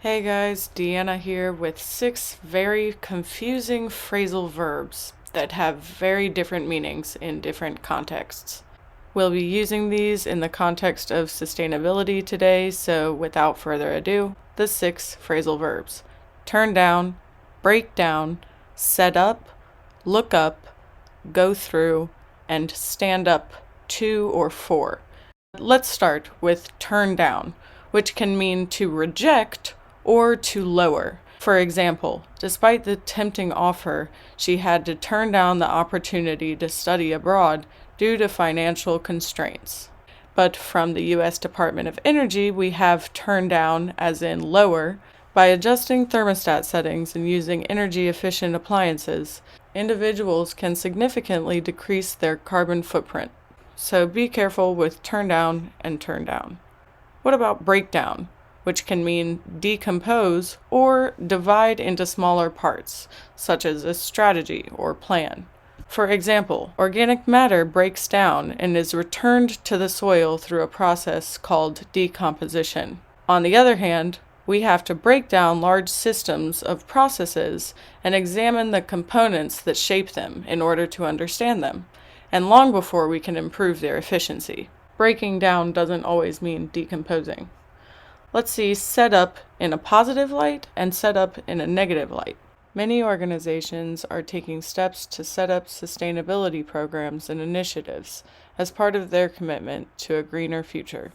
Hey guys, Deanna here with 6 very confusing phrasal verbs that have very different meanings in different contexts. We'll be using these in the context of sustainability today, so without further ado, the 6 phrasal verbs: turn down, break down, set up, look up, go through, and stand up to or for. Let's start with turn down, which can mean to reject or to lower. For example, despite the tempting offer, she had to turn down the opportunity to study abroad due to financial constraints. But from the U.S. Department of Energy, we have turn down as in lower. By adjusting thermostat settings and using energy-efficient appliances, individuals can significantly decrease their carbon footprint. So be careful with turn down and turn down. What about breakdown, which can mean decompose or divide into smaller parts, such as a strategy or plan? For example, organic matter breaks down and is returned to the soil through a process called decomposition. On the other hand, we have to break down large systems of processes and examine the components that shape them in order to understand them, and long before we can improve their efficiency. Breaking down doesn't always mean decomposing. Let's see set up in a positive light and set up in a negative light. Many organizations are taking steps to set up sustainability programs and initiatives as part of their commitment to a greener future.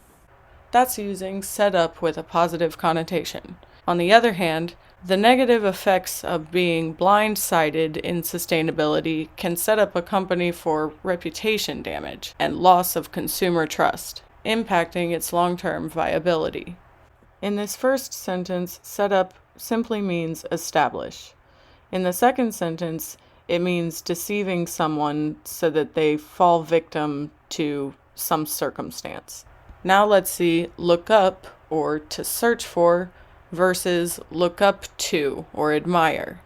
That's using set up with a positive connotation. On the other hand, the negative effects of being blindsided in sustainability can set up a company for reputation damage and loss of consumer trust, impacting its long-term viability. In this first sentence, set up simply means establish. In the second sentence, it means deceiving someone so that they fall victim to some circumstance. Now let's see look up, or to search for, versus look up to, or admire.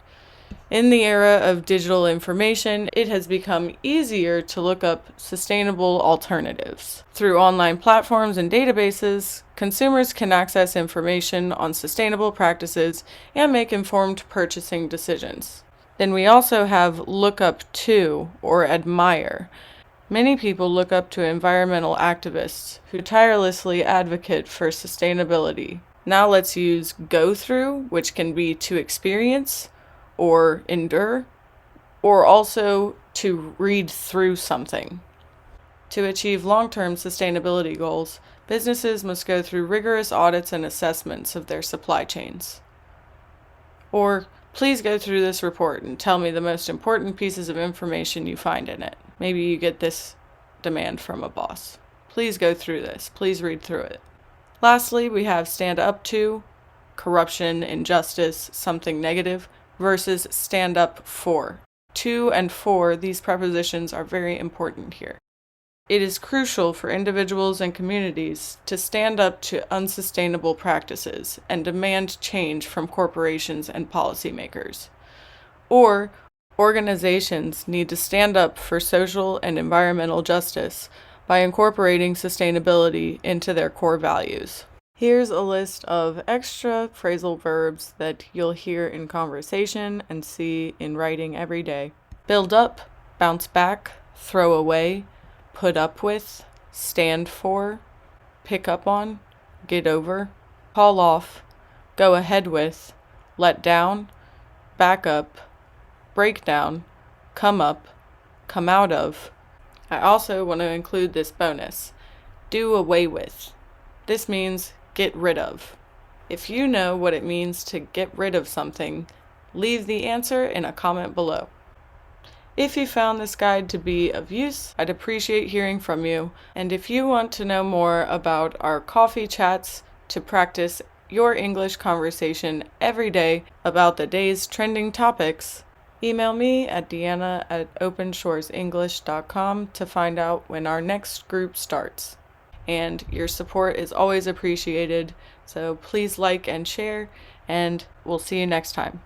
In the era of digital information, it has become easier to look up sustainable alternatives. Through online platforms and databases, consumers can access information on sustainable practices and make informed purchasing decisions. Then we also have look up to, or admire. Many people look up to environmental activists who tirelessly advocate for sustainability. Now let's use go through, which can be to experience, or endure, or also to read through something. To achieve long-term sustainability goals, businesses must go through rigorous audits and assessments of their supply chains. Or, please go through this report and tell me the most important pieces of information you find in it. Maybe you get this demand from a boss. Please go through this. Please read through it. Lastly, we have stand up to, corruption, injustice, something negative, versus stand up for. To and for, these prepositions are very important here. It is crucial for individuals and communities to stand up to unsustainable practices and demand change from corporations and policymakers. Or, organizations need to stand up for social and environmental justice by incorporating sustainability into their core values. Here's a list of extra phrasal verbs that you'll hear in conversation and see in writing every day. Build up, bounce back, throw away, put up with, stand for, pick up on, get over, call off, go ahead with, let down, back up, break down, come up, come out of. I also want to include this bonus, do away with. This means get rid of. If you know what it means to get rid of something, leave the answer in a comment below. If you found this guide to be of use, I'd appreciate hearing from you. And if you want to know more about our coffee chats to practice your English conversation every day about the day's trending topics, email me at deanna@openshoresenglish.com to find out when our next group starts. And your support is always appreciated, so please like and share, and we'll see you next time.